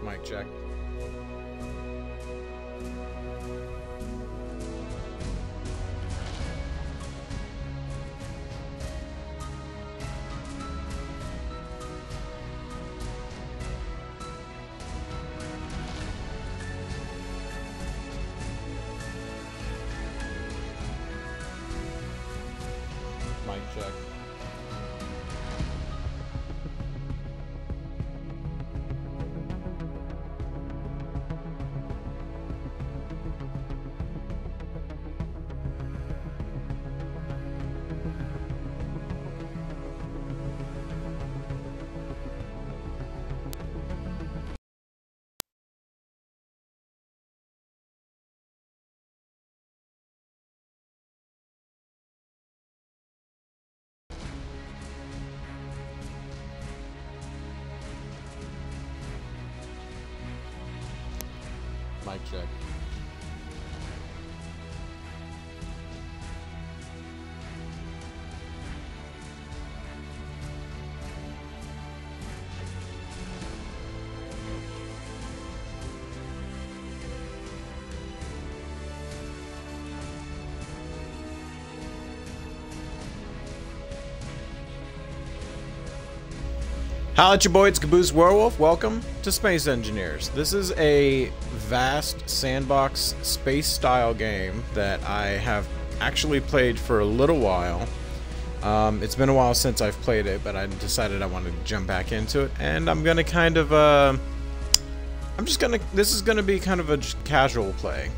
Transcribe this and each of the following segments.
Mic check. Mic check. Mic check. Holla at your boy, it's Caboose Werewolf. Welcome to Space Engineers. This is a vast sandbox space-style game that I have actually played for a little while. It's been a while since I've played it, but I decided I wanted to jump back into it, and I'm gonna kind of, this is gonna be kind of a casual play.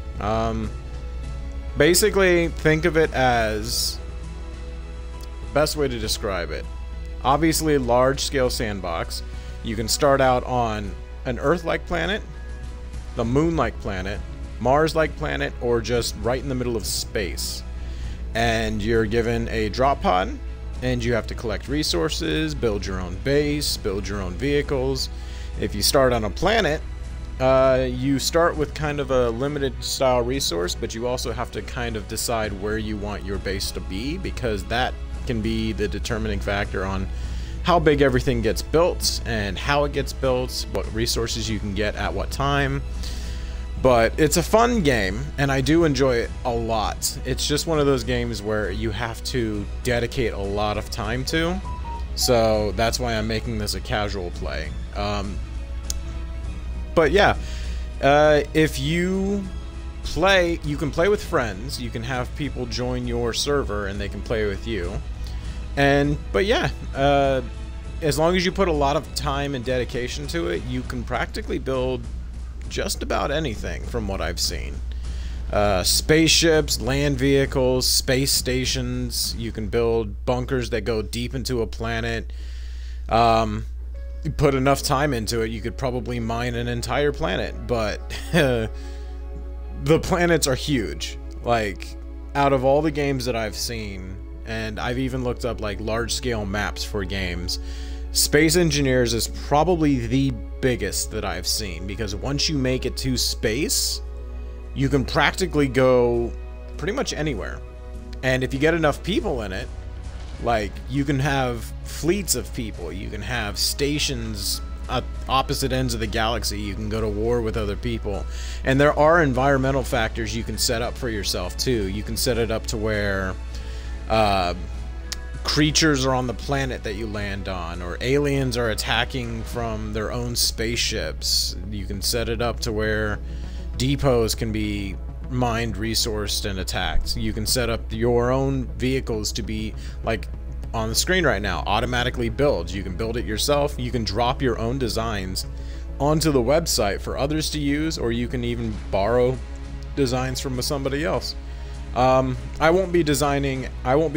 Basically, think of it as, best way to describe it. Obviously, large-scale sandbox. You can start out on an Earth-like planet, the Moon-like planet, Mars-like planet, or just right in the middle of space. And you're given a drop pod, and you have to collect resources, build your own base, build your own vehicles. If you start on a planet, you start with kind of a limited style resource, but you also have to kind of decide where you want your base to be, because that can be the determining factor on how big everything gets built and how it gets built, what resources you can get at what time. But it's a fun game, and I do enjoy it a lot. It's just one of those games where you have to dedicate a lot of time to, so that's why I'm making this a casual play. But yeah, if you play, you can play with friends, you can have people join your server and they can play with you. But yeah, as long as you put a lot of time and dedication to it, you can practically build just about anything from what I've seen. Spaceships, land vehicles, space stations, you can build bunkers that go deep into a planet. You put enough time into it, you could probably mine an entire planet, but the planets are huge. Like, out of all the games that I've seen, and I've even looked up like large-scale maps for games, Space Engineers is probably the biggest that I've seen, because once you make it to space, you can practically go pretty much anywhere. And if you get enough people in it, like, you can have fleets of people, you can have stations at opposite ends of the galaxy, you can go to war with other people. And there are environmental factors you can set up for yourself too. You can set it up to where creatures are on the planet that you land on, or aliens are attacking from their own spaceships. You can set it up to where depots can be mined, resourced, and attacked. You can set up your own vehicles to be, like on the screen right now, automatically build. You can build it yourself. You can drop your own designs onto the website for others to use, or you can even borrow designs from somebody else. I won't be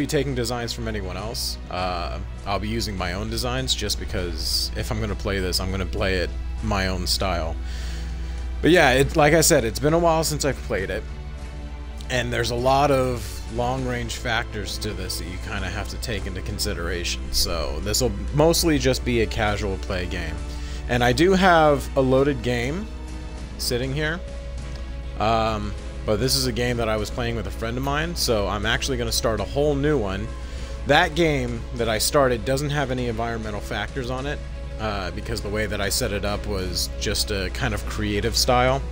taking designs from anyone else. I'll be using my own designs, just because if I'm gonna play this, I'm gonna play it my own style. But yeah, like I said, it's been a while since I've played it, and there's a lot of long-range factors to this that you kind of have to take into consideration. So this will mostly just be a casual play game. And I do have a loaded game sitting here. But this is a game that I was playing with a friend of mine, so I'm actually going to start a whole new one. That game that I started doesn't have any environmental factors on it, because the way that I set it up was just a kind of creative style.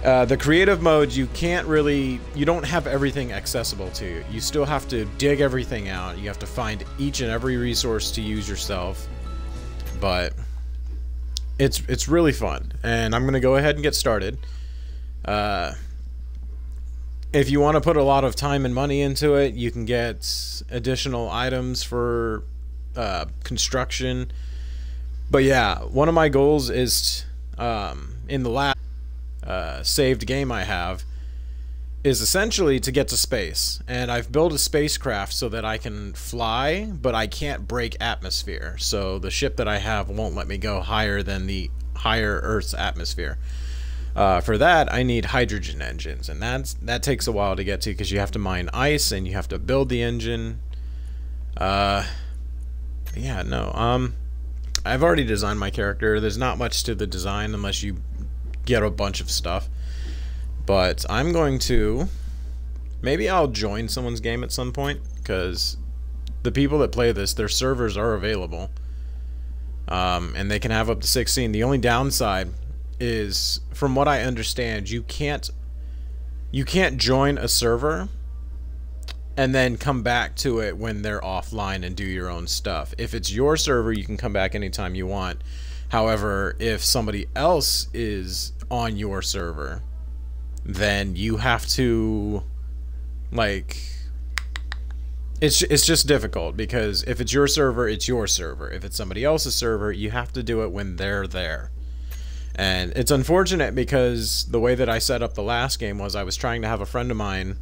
The creative mode, you don't have everything accessible to you. You still have to dig everything out. You have to find each and every resource to use yourself. But it's really fun. And I'm going to go ahead and get started. If you want to put a lot of time and money into it, you can get additional items for construction. But yeah, one of my goals is in the last saved game I have is essentially to get to space, and I've built a spacecraft so that I can fly, but I can't break atmosphere, so the ship that I have won't let me go higher than the higher Earth's atmosphere. For that I need hydrogen engines, and that takes a while to get to because you have to mine ice and you have to build the engine. Yeah, no, I've already designed my character. There's not much to the design unless you get a bunch of stuff. But I'm going to... maybe I'll join someone's game at some point, because the people that play this, their servers are available. And they can have up to 16. The only downside is, from what I understand, you can't join a server and then come back to it when they're offline and do your own stuff. If it's your server, you can come back anytime you want. However, if somebody else is on your server, then you have to, like, it's just difficult, because if it's your server, it's your server. If it's somebody else's server, you have to do it when they're there. And it's unfortunate because the way that I set up the last game was I was trying to have a friend of mine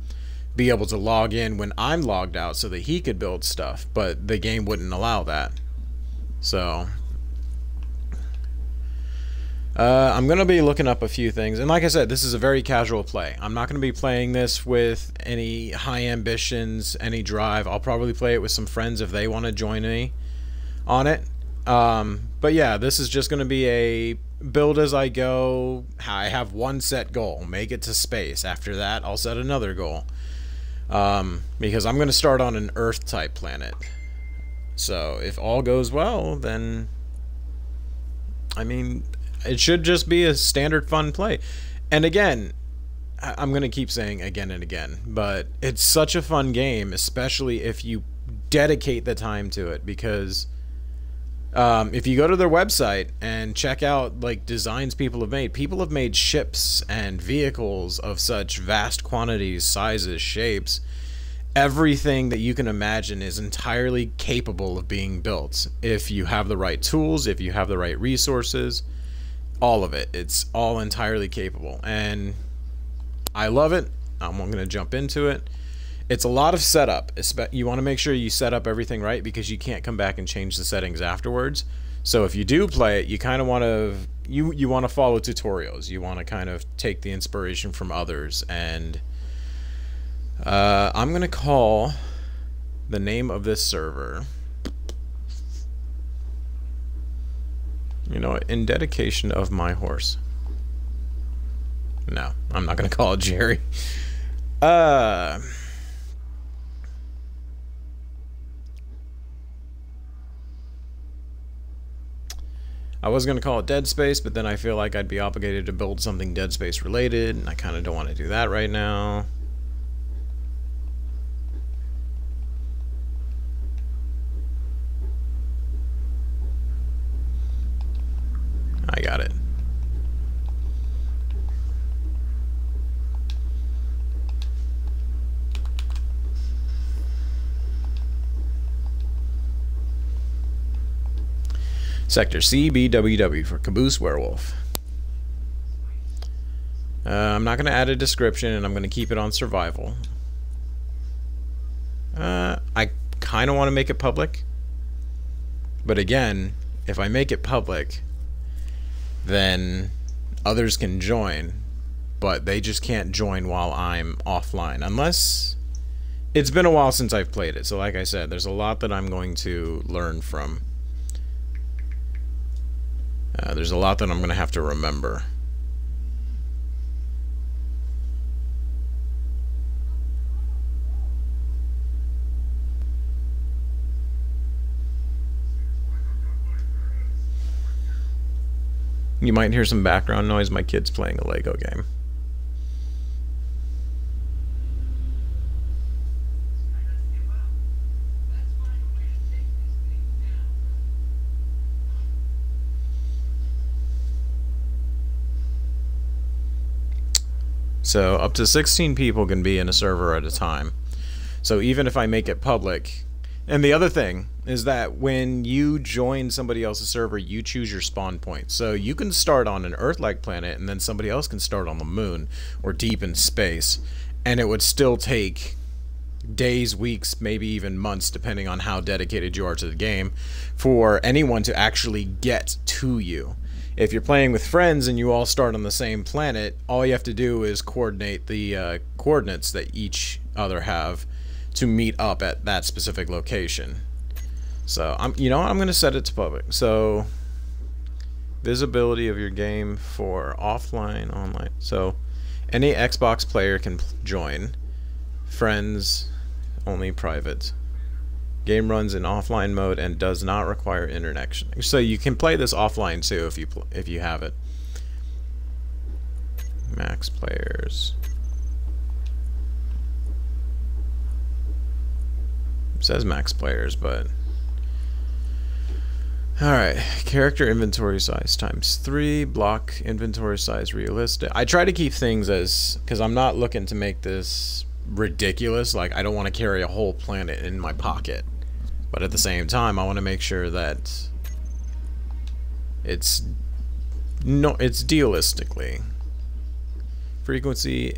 be able to log in when I'm logged out so that he could build stuff, but the game wouldn't allow that. So I'm gonna be looking up a few things, and like I said, this is a very casual play. I'm not gonna be playing this with any high ambitions, any drive. I'll probably play it with some friends if they want to join me on it. But yeah, this is just gonna be a build as I go. I have one set goal: make it to space. After that, I'll set another goal. Because I'm gonna start on an Earth type planet. So if all goes well, then I mean, it should just be a standard fun play. And again, I'm going to keep saying again and again, but it's such a fun game, especially if you dedicate the time to it, because if you go to their website and check out like designs people have made ships and vehicles of such vast quantities, sizes, shapes. Everything that you can imagine is entirely capable of being built if you have the right tools, if you have the right resources. All of it. It's all entirely capable, and I love it. I'm going to jump into it. It's a lot of setup. You want to make sure you set up everything right, because you can't come back and change the settings afterwards. So if you do play it, you kind of want to you want to follow tutorials. You want to kind of take the inspiration from others. And I'm going to call the name of this server, you know, in dedication of my horse. No, I'm not going to call it Jerry. I was going to call it Dead Space, but then I feel like I'd be obligated to build something Dead Space related, and I kind of don't want to do that right now. I got it. Sector CBWW for Caboose Werewolf. I'm not going to add a description, and I'm going to keep it on survival. I kind of want to make it public, but again, if I make it public, then others can join, but they just can't join while I'm offline, unless it's been a while since I've played it. So like I said, there's a lot that I'm going to learn from. There's a lot that I'm going to have to remember. You might hear some background noise. My kid's playing a Lego game. So up to 16 people can be in a server at a time. So even if I make it public, and the other thing is that when you join somebody else's server, you choose your spawn point. So you can start on an Earth-like planet, and then somebody else can start on the moon or deep in space, and it would still take days, weeks, maybe even months, depending on how dedicated you are to the game, for anyone to actually get to you. If you're playing with friends and you all start on the same planet, all you have to do is coordinate the coordinates that each other have to meet up at that specific location. So I'm going to set it to public. So visibility of your game for offline, online. So any Xbox player can join. Friends only private. Game runs in offline mode and does not require internet connection. So you can play this offline too if you have it. Max players. It says max players, but alright. Character inventory size ×3. Block inventory size realistic. I try to keep things as, because I'm not looking to make this ridiculous. Like, I don't want to carry a whole planet in my pocket, but at the same time I want to make sure that it's dealistically. Frequency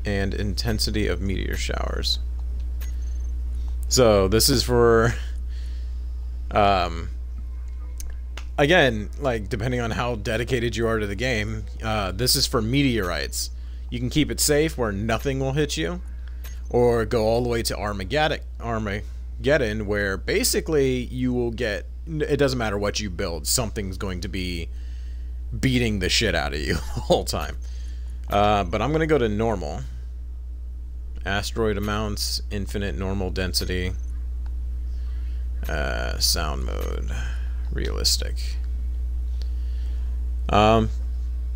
and intensity of meteor showers. So this is for again, like, depending on how dedicated you are to the game, this is for meteorites. You can keep it safe where nothing will hit you, or go all the way to Armageddon, where basically you will get, it doesn't matter what you build, something's going to be beating the shit out of you the whole time. But I'm gonna go to normal. Asteroid amounts, infinite normal density, sound mode, realistic. But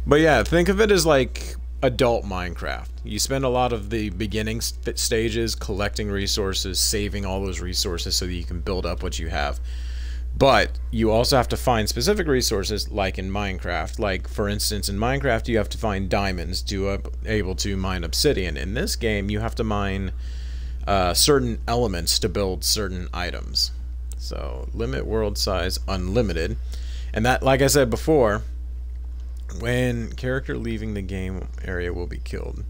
yeah, think of it as like adult Minecraft. You spend a lot of the beginning stages collecting resources, saving all those resources so that you can build up what you have. But you also have to find specific resources, like in Minecraft. Like, for instance, in Minecraft, you have to find diamonds to able to mine obsidian. In this game, you have to mine certain elements to build certain items. So, limit world size unlimited. And that, like I said before, when character leaving the game area will be killed.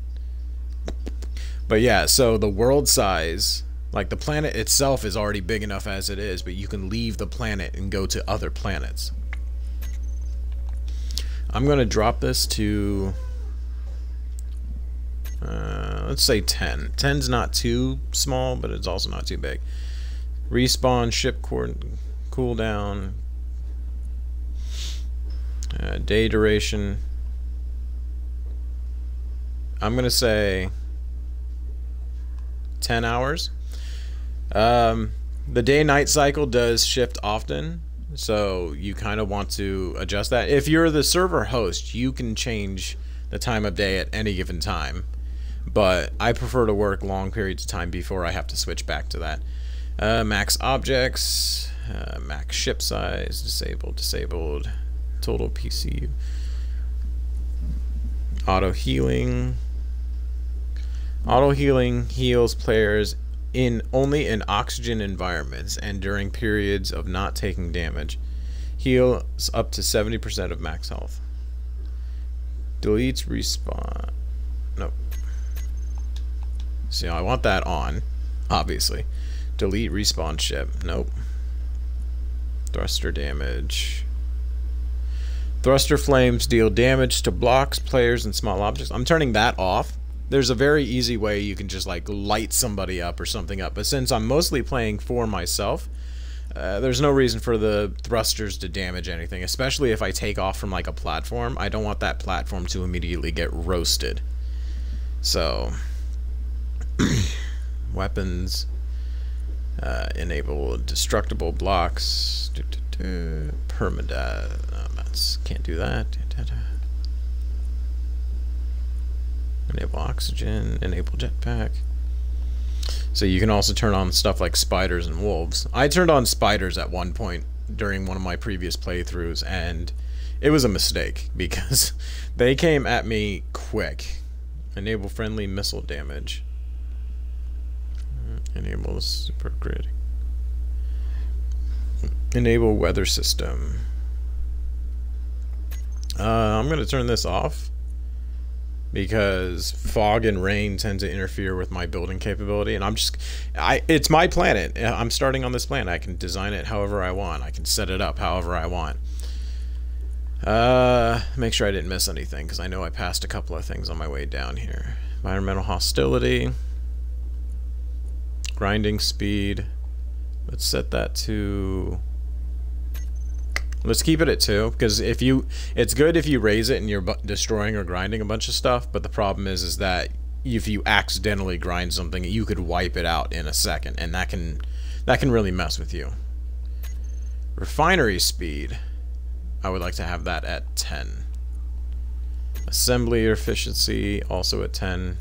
But yeah, so the world size, like the planet itself is already big enough as it is, but you can leave the planet and go to other planets. I'm going to drop this to, let's say 10. 10's not too small, but it's also not too big. Respawn, ship cooldown, day duration. I'm going to say 10 hours. The day-night cycle does shift often, so you kind of want to adjust that. If you're the server host, you can change the time of day at any given time, but I prefer to work long periods of time before I have to switch back to that. Max objects, max ship size, disabled, total PCU, auto healing. Auto healing heals players only in oxygen environments and during periods of not taking damage. Heals up to 70% of max health. Deletes respawn. Nope. See, I want that on, obviously. Delete respawn ship. Nope. Thruster damage. Thruster flames deal damage to blocks, players, and small objects. I'm turning that off. There's a very easy way you can just like light somebody up or something up, but since I'm mostly playing for myself, there's no reason for the thrusters to damage anything, especially if I take off from like a platform. I don't want that platform to immediately get roasted. So weapons, enable destructible blocks, permadeath. Can't do that. Enable oxygen, enable jetpack. So you can also turn on stuff like spiders and wolves. I turned on spiders at one point during one of my previous playthroughs, and it was a mistake because they came at me quick. Enable friendly missile damage. Enable super grid. Enable weather system. I'm going to turn this off because fog and rain tend to interfere with my building capability, and it's my planet. I'm starting on this planet. I can design it however I want. I can set it up however I want. Make sure I didn't miss anything, because I know I passed a couple of things on my way down here. Environmental hostility. Grinding speed. Let's set that to... Let's keep it at 2, because it's good if you raise it and you're destroying or grinding a bunch of stuff, but the problem is that if you accidentally grind something, you could wipe it out in a second, and that can really mess with you. Refinery speed. I would like to have that at 10. Assembly efficiency, also at 10.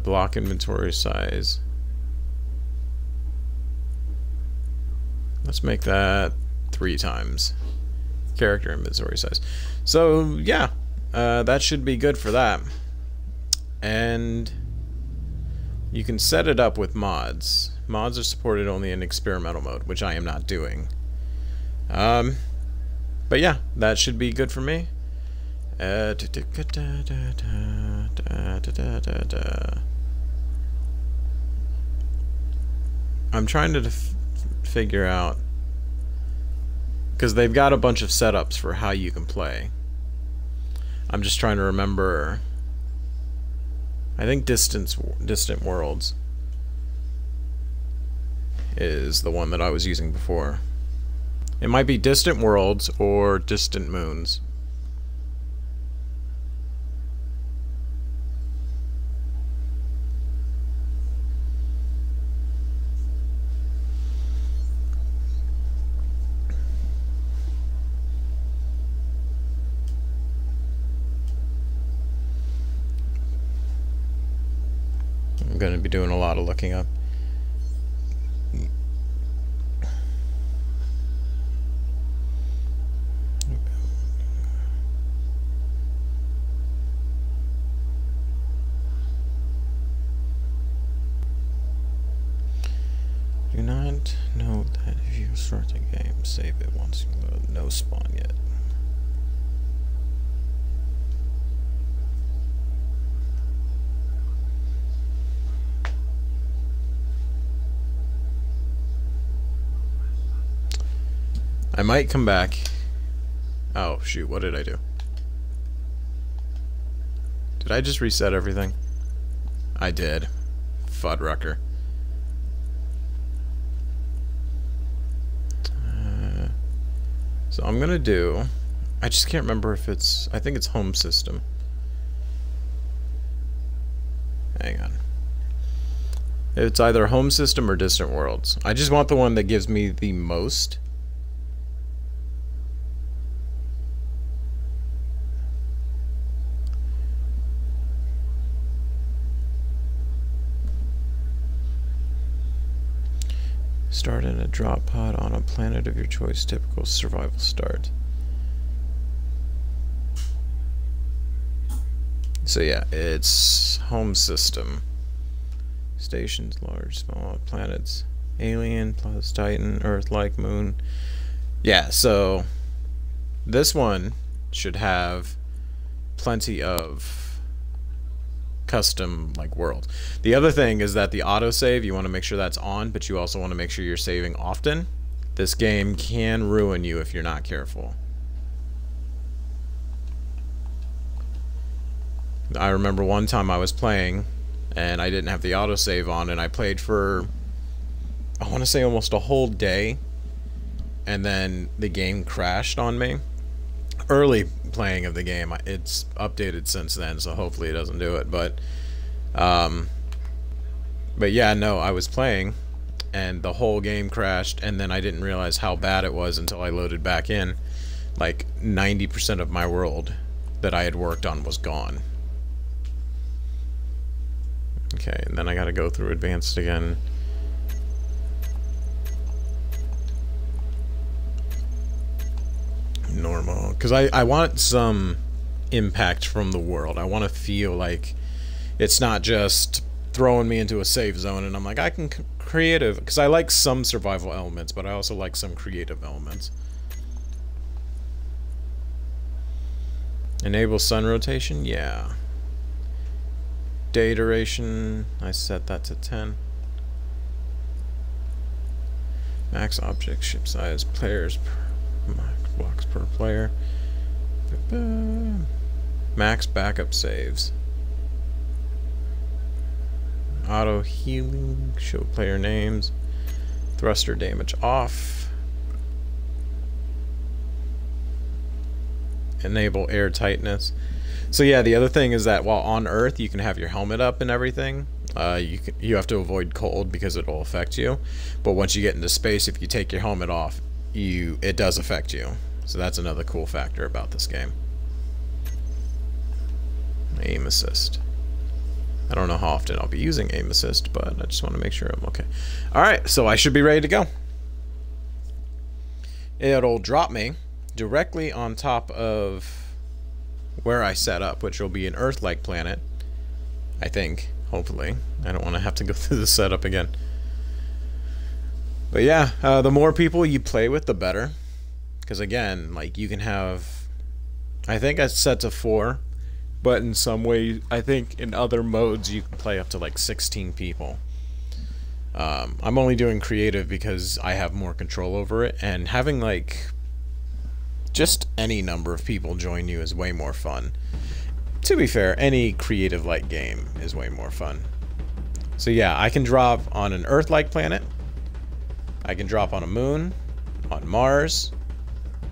Block inventory size. Let's make that 3 times. Character inventory size. So, yeah. That should be good for that. And you can set it up with mods. Mods are supported only in experimental mode, which I am not doing. But yeah, that should be good for me. I'm trying to figure out, because they've got a bunch of setups for how you can play. I'm just trying to remember. I think Distant Worlds is the one that I was using before. It might be Distant Worlds or Distant Moons. I'm going to be doing a lot of looking up. Do not know that if you start the game, save it once you load. No spawn yet. I might come back. Oh, shoot, what did I do? Did I just reset everything? I did. Fuddrucker. So I'm gonna do... I just can't remember if it's... I think it's home system. Hang on. It's either home system or Distant Worlds. I just want the one that gives me the most. Start in a drop pod on a planet of your choice. Typical survival start. So yeah, it's home system. Stations, large, small, planets. Alien, plus Titan, Earth-like, moon. Yeah, so this one should have plenty of custom like world. The other thing is that the autosave, you want to make sure that's on, but you also want to make sure you're saving often. This game can ruin you if you're not careful. I remember one time I was playing and I didn't have the autosave on, and I played for, I want to say, almost a whole day, and then the game crashed on me. Early playing of the game, it's updated since then, so hopefully it doesn't do it, but yeah, no, I was playing and the whole game crashed, and then I didn't realize how bad it was until I loaded back in. Like 90% of my world that I had worked on was gone. Okay, and then I gotta go through advanced again. Normal, because I want some impact from the world. I want to feel like it's not just throwing me into a safe zone and I'm like, I can creative, because I like some survival elements, but I also like some creative elements. Enable sun rotation, yeah. Day duration, I set that to 10. Max object ship size, players per blocks per player. Max backup saves. Auto healing, show player names. Thruster damage off. Enable air tightness. So yeah, the other thing is that while on Earth you can have your helmet up and everything. You have to avoid cold because it'll affect you. But once you get into space, if you take your helmet off, it does affect you. So that's another cool factor about this game. Aim assist. I don't know how often I'll be using aim assist, but I just want to make sure I'm okay. Alright, so I should be ready to go. It'll drop me directly on top of where I set up, which will be an Earth-like planet. I think, hopefully. I don't want to have to go through the setup again. But yeah, the more people you play with, the better. Because again, like, you can have... I think it's set to 4. But in some way, I think in other modes you can play up to like 16 people. I'm only doing creative because I have more control over it, and having like just any number of people join you is way more fun. To be fair, any creative like game is way more fun. So yeah, I can drop on an Earth-like planet. I can drop on a moon, on Mars,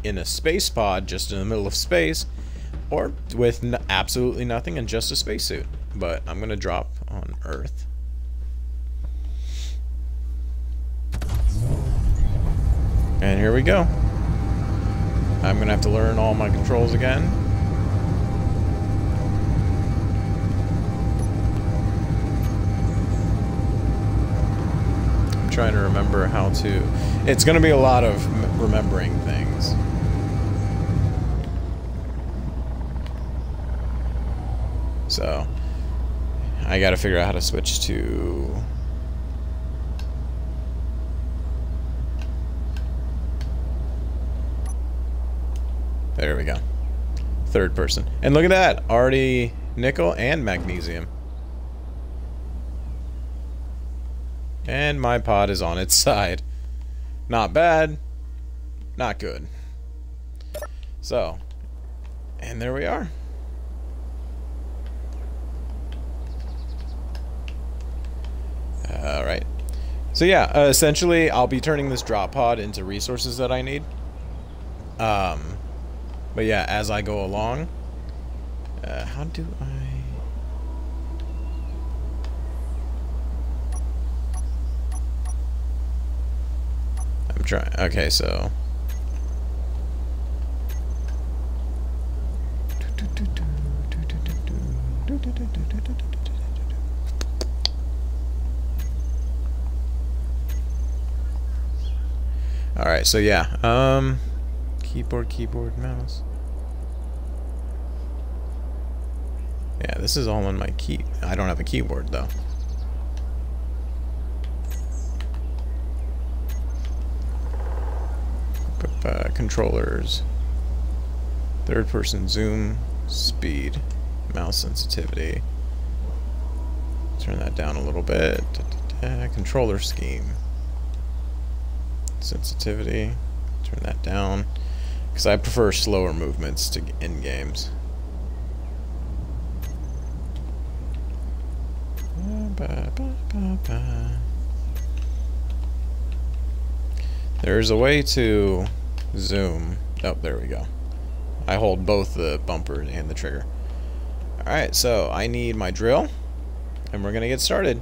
in a space pod just in the middle of space, or with absolutely nothing and just a spacesuit. But I'm gonna drop on Earth. And here we go. I'm gonna have to learn all my controls again. I'm trying to remember how to... It's gonna be a lot of remembering things. So, I gotta figure out how to switch to... There we go. Third person. And look at that! Already nickel and magnesium. And my pod is on its side. Not bad. Not good. So, and there we are. Alright. So yeah, essentially I'll be turning this drop pod into resources that I need. But yeah, as I go along, how do I... I'm trying, okay, so... Alright, so yeah, keyboard, mouse. Yeah, this is all on my key. I don't have a keyboard, though. Controllers. Third person zoom, speed, mouse sensitivity. Turn that down a little bit. Controller scheme. Sensitivity, turn that down, because I prefer slower movements to in games. There's a way to zoom. Oh, there we go. I hold both the bumper and the trigger. Alright, so I need my drill, and we're gonna get started.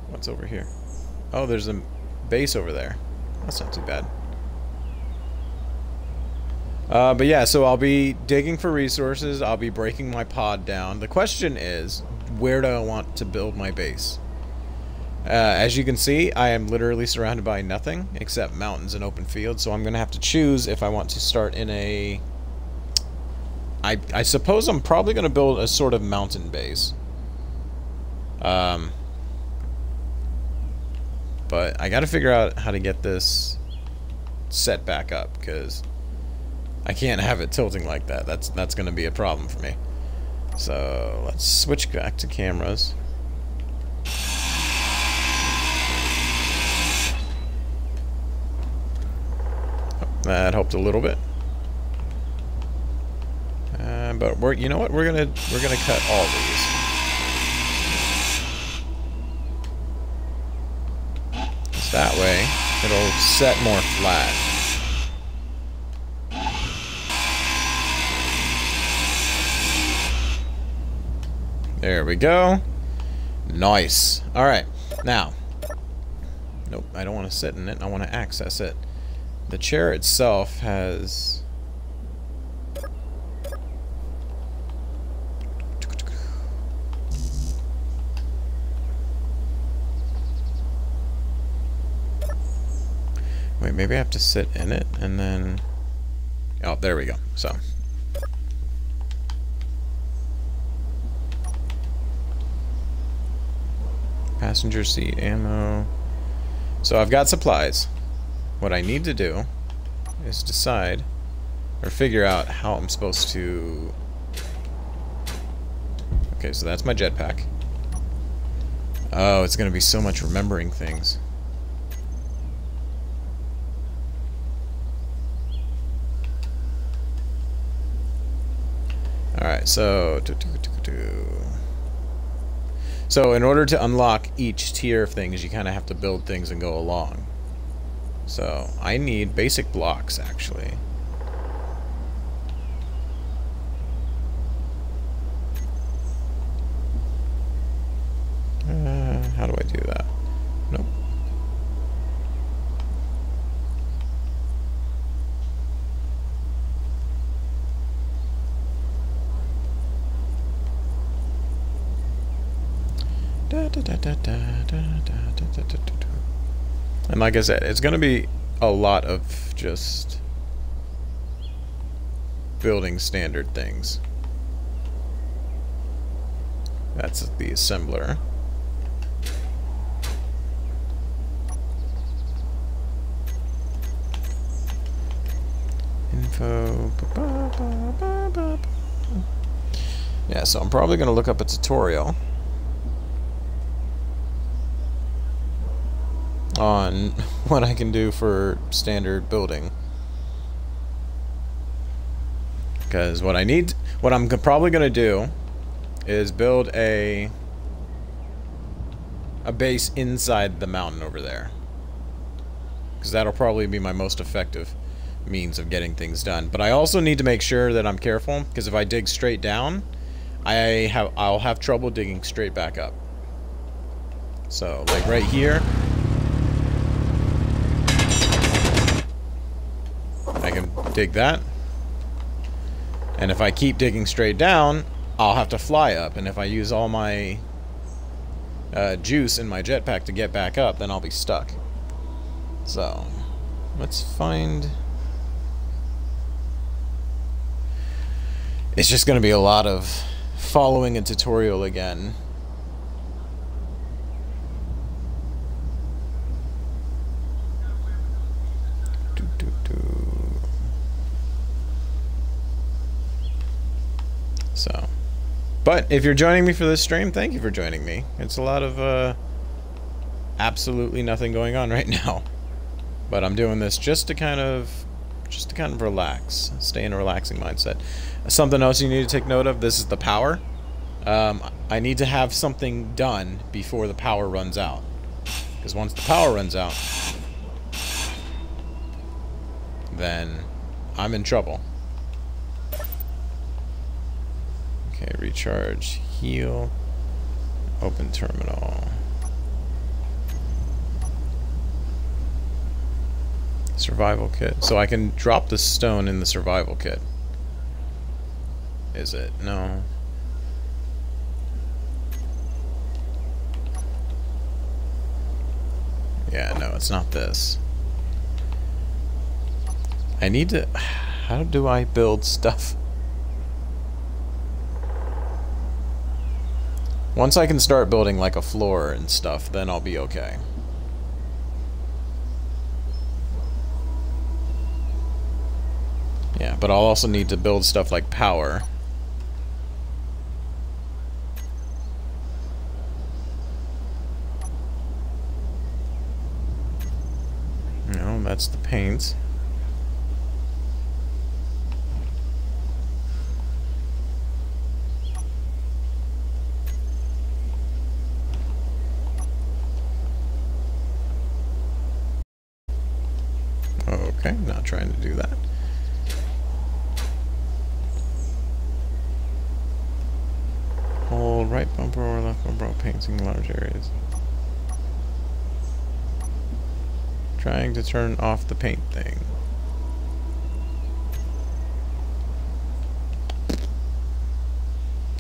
What's over here? Oh, there's a base over there. That's not too bad. But yeah, so I'll be digging for resources. I'll be breaking my pod down. The question is, where do I want to build my base? As you can see, I am literally surrounded by nothing except mountains and open fields, so I'm going to have to choose if I want to start in a... I suppose I'm probably going to build a sort of mountain base. But I got to figure out how to get this set back up, because I can't have it tilting like that. That's going to be a problem for me. So let's switch back to cameras. That helped a little bit. But you know what? We're gonna cut all these. So that way it'll set more flat. There we go. Nice. All right. Now, nope. I don't want to sit in it. I want to access it. The chair itself has... Wait, maybe I have to sit in it and then... Oh, there we go. So. Passenger seat, ammo. So I've got supplies. What I need to do is decide or figure out how I'm supposed to... Okay, so that's my jetpack. Oh, it's gonna be so much remembering things. Alright, so... So, in order to unlock each tier of things, you kind of have to build things and go along. So, I need basic blocks, actually. How do I do that? Nope. And like I said, it's going to be a lot of just building standard things. That's the assembler. Info. Yeah, so I'm probably going to look up a tutorial on what I can do for standard building, because what I'm probably gonna do is build a base inside the mountain over there, because that'll probably be my most effective means of getting things done. But I also need to make sure that I'm careful, because if I dig straight down, I'll have trouble digging straight back up. So like right here, I can dig that, and if I keep digging straight down, I'll have to fly up, and if I use all my juice in my jetpack to get back up, then I'll be stuck. So let's find... It's just going to be a lot of following a tutorial again. So, but if you're joining me for this stream, thank you for joining me. It's a lot of absolutely nothing going on right now, but I'm doing this just to kind of relax, stay in a relaxing mindset. Something else you need to take note of: this is the power. I need to have something done before the power runs out, because once the power runs out, then I'm in trouble. Okay, recharge, heal, open terminal. Survival kit. So I can drop the stone in the survival kit. Is it? No. Yeah, no, it's not this. I need to... How do I build stuff? Once I can start building like a floor and stuff, then I'll be okay. Yeah, but I'll also need to build stuff like power. No, that's the paint. Okay, not trying to do that. Hold right bumper or left bumper while painting large areas. Trying to turn off the paint thing.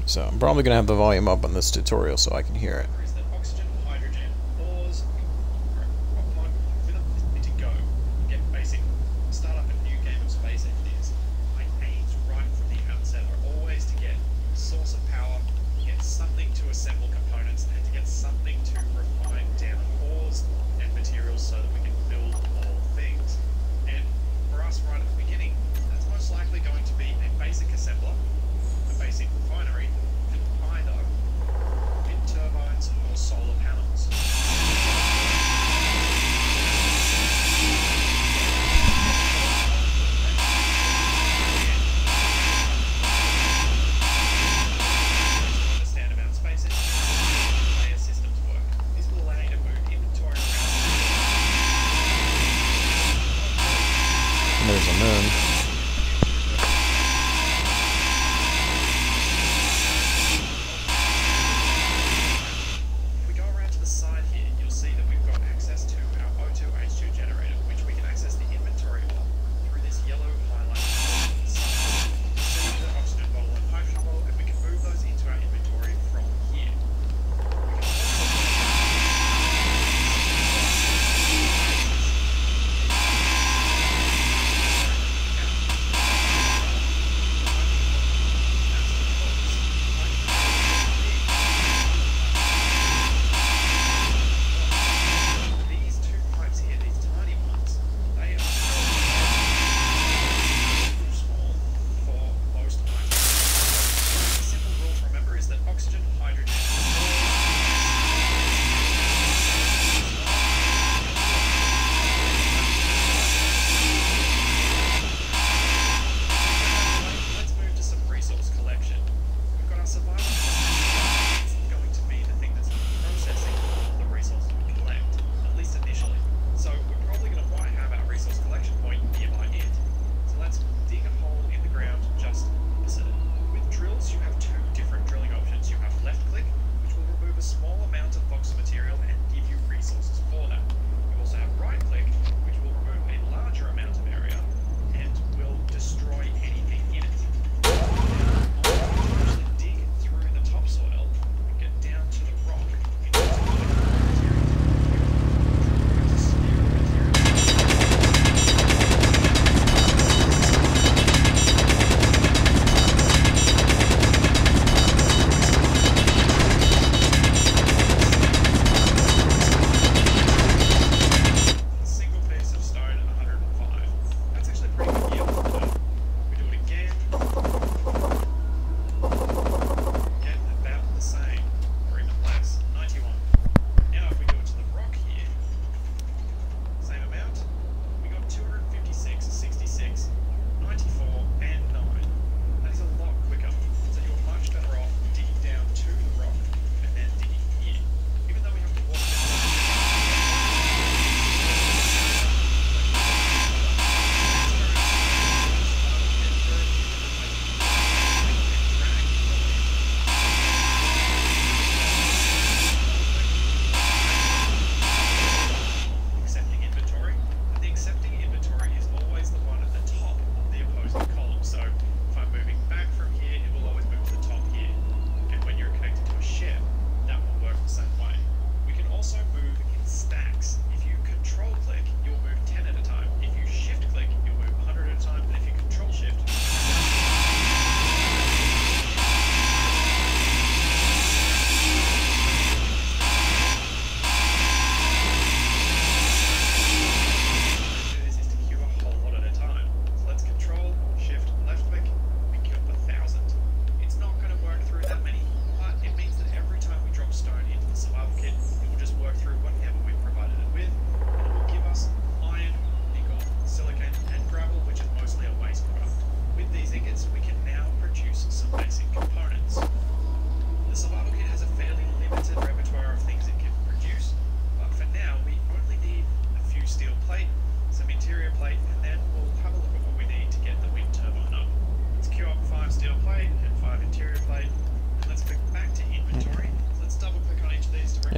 So I'm probably going to have the volume up on this tutorial so I can hear it. There's a moon. If we go around to the side here, you'll see that we've got access to our O2 H2 generator, which we can access the inventory of through this yellow highlighted button. See the oxygen bottle and hydrogen bottle, and we can move those into our inventory from here.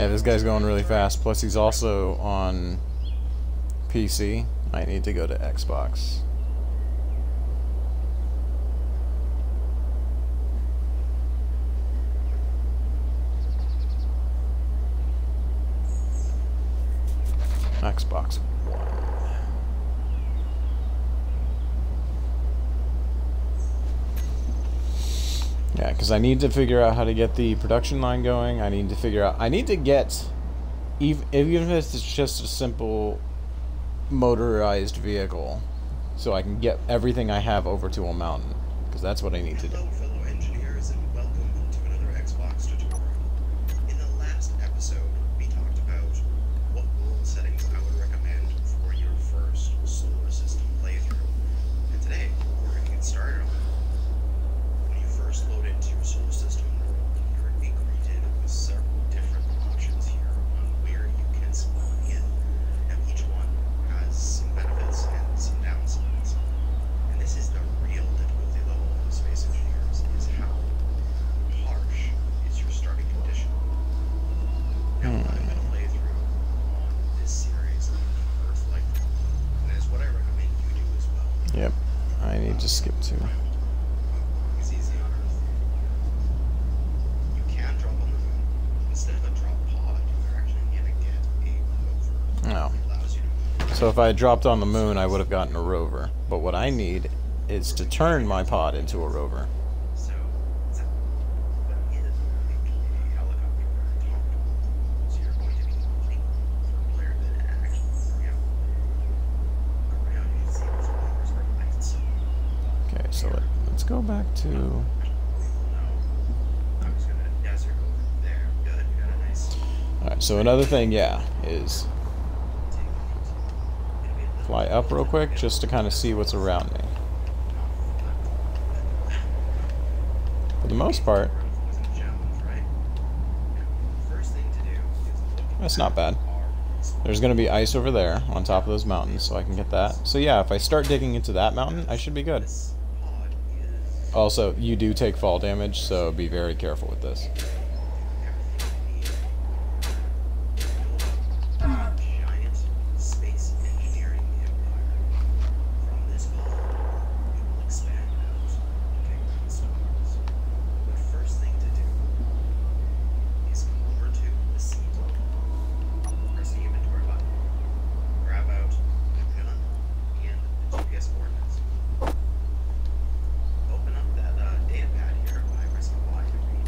Yeah, this guy's going really fast. Plus, he's also on PC. I need to go to Xbox. Xbox One. Yeah, because I need to figure out how to get the production line going. I need to figure out... I need to get... even if it's just a simple motorized vehicle, so I can get everything I have over to a mountain. Because that's what I need to do. Hello, fellow engineers, and welcome to another Xbox tutorial. In the last episode, we talked about what goal settings I would recommend for your first solar system playthrough. And today, we're going to get started on it. When you first load into your solar system, you're going to be greeted with several different options here on where you can spawn in. Now, each one has some benefits and some downsides. And this is the real difficulty level of Space Engineers, is how harsh is your starting condition. Now, I'm going to play through on this series on the Earth Light, and that is what I recommend you do as well. Yep. I need to skip to... It's easy on Earth. You can drop on the moon. Instead of a drop pod, you're actually going to get a rover. No. It allows you to... So if I had dropped on the moon, I would have gotten a rover. But what I need is to turn my pod into a rover. So, but it is like a helicopter on top. So you're going to be looking for a player that actually, around you can see those flowers are lights. Okay, so let's go back to... We will know. I'm just gonna desert over there. Good, we got a nice Alright, so another thing, yeah, is fly up real quick just to kind of see what's around me. For the most part, that's not bad. There's going to be ice over there on top of those mountains, so I can get that. So yeah, if I start digging into that mountain, I should be good. Also, you do take fall damage, so be very careful with this. Giant space engineering empire. From this pod, it will expand out to take on stars. But first thing to do is come over to the seat. Press the inventory button. Grab out the gun and the GPS coordinates. Open up that data pad here by pressing Y to read.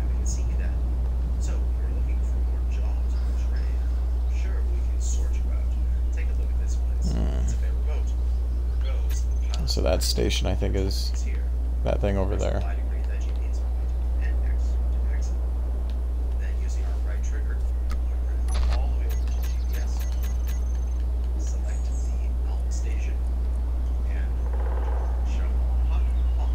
And we can see that. So, you're looking for more jobs on the train. Sure, we can sort you out. Take a look at this place. It's a bit remote. Where goes the pilot? So that station, I think, is It's here. that thing over there. Y to read that GPS point and X to exit. Then using our right trigger, you run all the way over to GPS. Select the Alpha station and show hot on.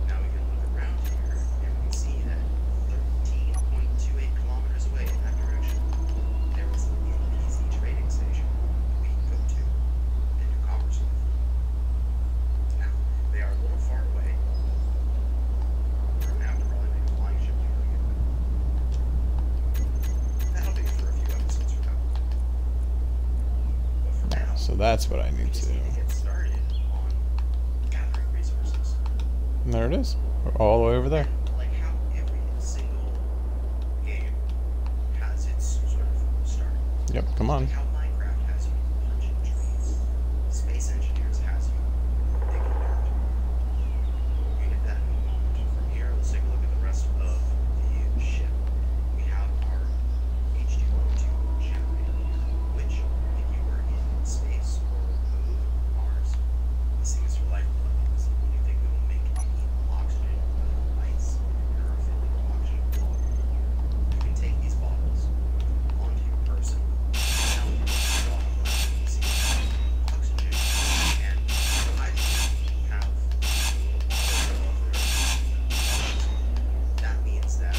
Now we can look around here and we can see that 13.28 kilometers away in that direction, there is an NPC trading station we can go to and do commerce with. Now, they are a little far away. We're going to have to probably make a flying ship to go get them. That'll be for a few episodes from now. But for now, So that's what I we need just to do. need to get started on gathering resources. And there it is. All the way over there. Like how every single game has its sort of start. Yep, come on. Like how Minecraft has you punching trees. Space Engineers has you digging dirt. We'll get that in a moment. From here, let's take a look at the rest of the ship. We have our H2O2 generator, which, if you were in space or the moon, Mars, this thing is your lifeblood. It's the only thing that will make any oxygen, ice, or filling of oxygen water. You can take these bottles onto your person, down to the bottom, you see oxygen and hydrogen have a little bottle of their oxygen. That means that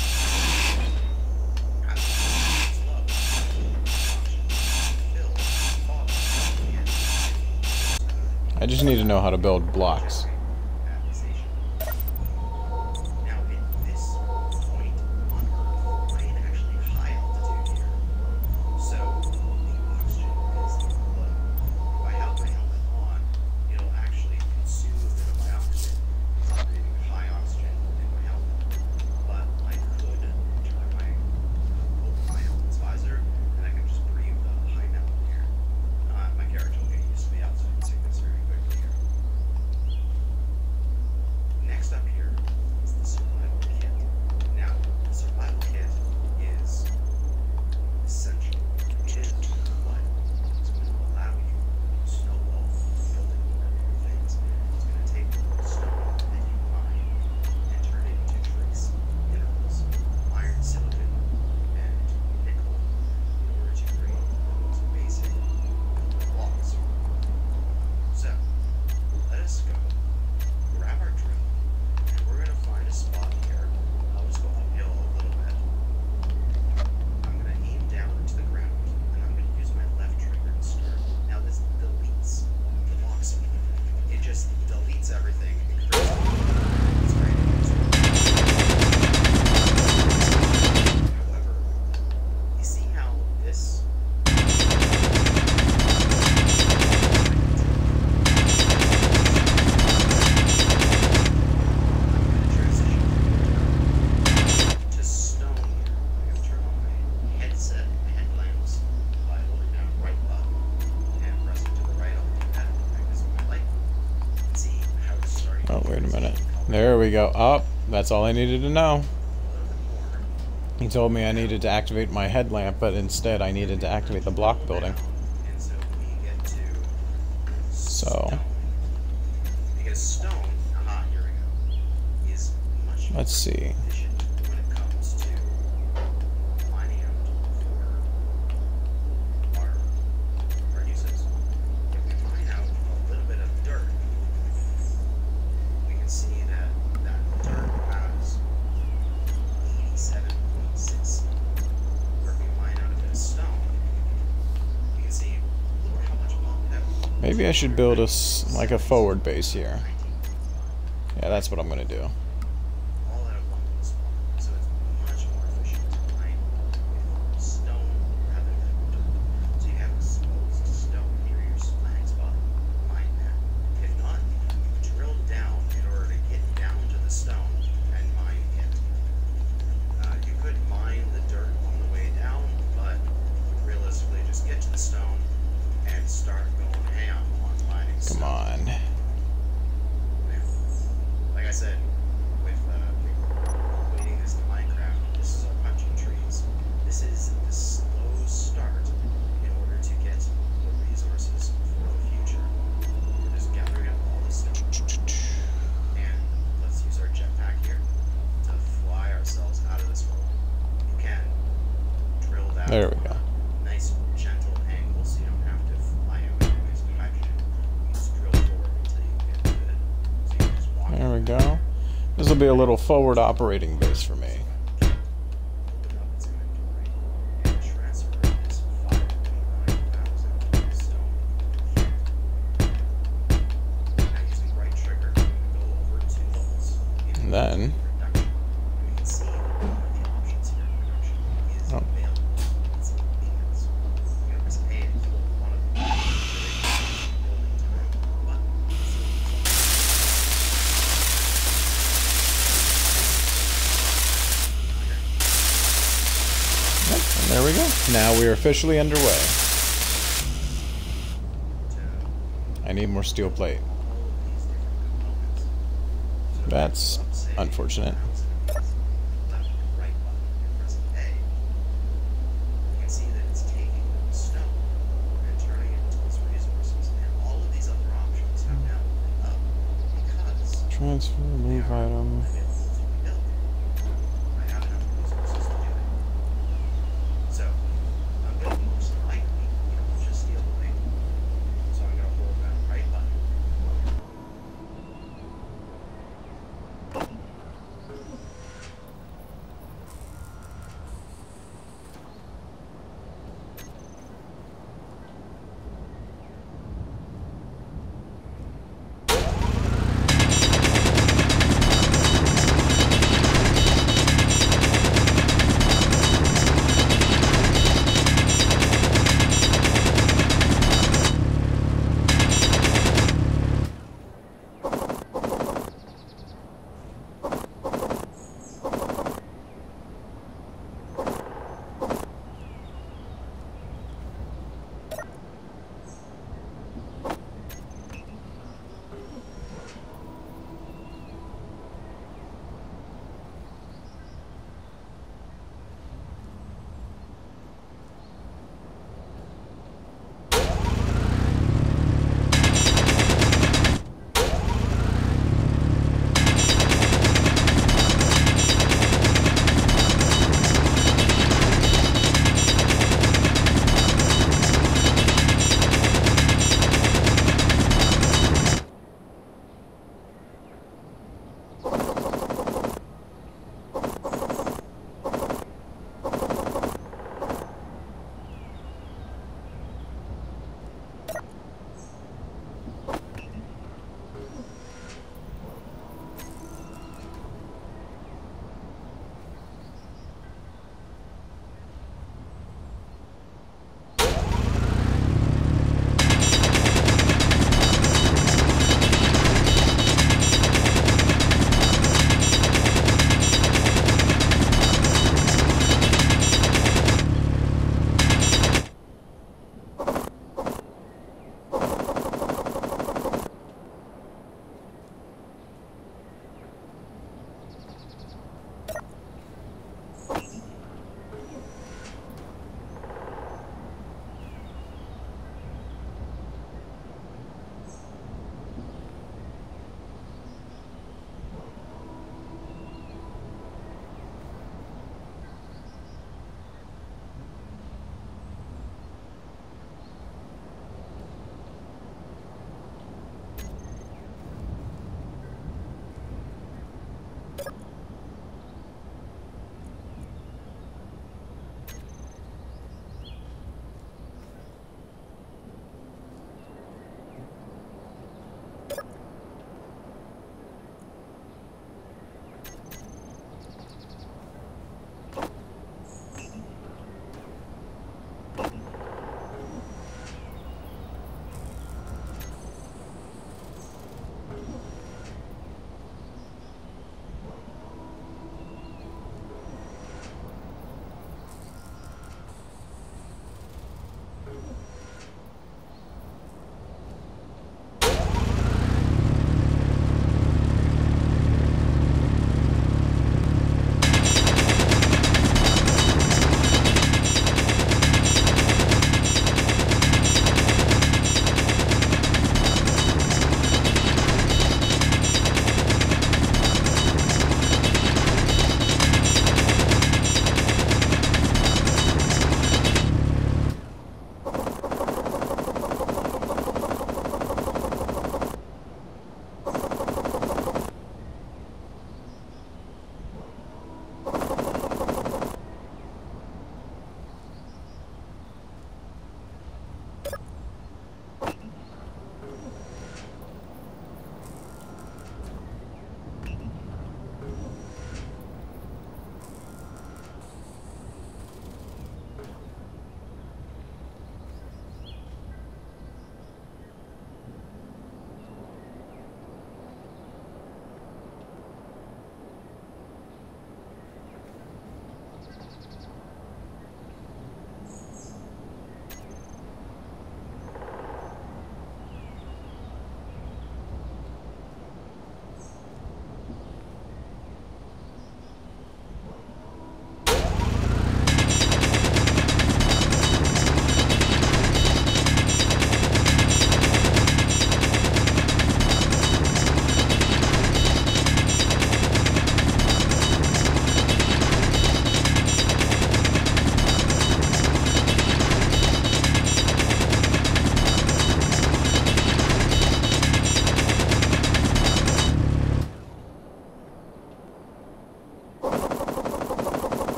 as it's low, oxygen fill the bottle and I just need to know how to build blocks. at the station. Now, at this point on Earth, right There we go. Up. That's all I needed to know. A little bit more. He told me I needed to activate my headlamp, but instead I needed to activate the block building. And so we get to So, stone. Because stone, here we go, is much more let's see. efficient when it comes to mining out for our uses. If we mine out a little bit of dirt, we can see that that dirt has 87.6. Or if we mine out a bit of stone, you can see, look how much that Maybe I should build like a forward base here. Yeah, that's what I'm gonna do. all out of one little spot. So it's much more efficient to mine with stone rather than dirt. So you have exposed stone near your mining spot, mine that. If not, drill down in order to get down to the stone and mine it. You could mine the dirt on the way down, but realistically just get to the stone and start going ham on mining Come stone. on. Like I said, with equating this to Minecraft, this is our punching trees. This is the slow start in order to get the resources for the future. We're just gathering up all this stuff. And let's use our jetpack here to fly ourselves out of this hole. You can drill that There we go. on a nice gentle angle so you don't have to fly out anyways with hydrogen. You just drill forward until you get to it. So you can just walk There we go. This will be a little forward operating base for me. open up its inventory and transfer this 529,000 stone. Now using right trigger, go over 2 levels. And then, Production. We can see one of the options here in production is Oh. available. It's ingots. You can press A to pull one of them. Building time, but yep, and there we go. Now we are officially underway. I need more steel plate. That's unfortunate. Left and right button and press A. You can see that it's taking stone and turning it into its resources, and all of these other options have now lit up because Transfer, move item.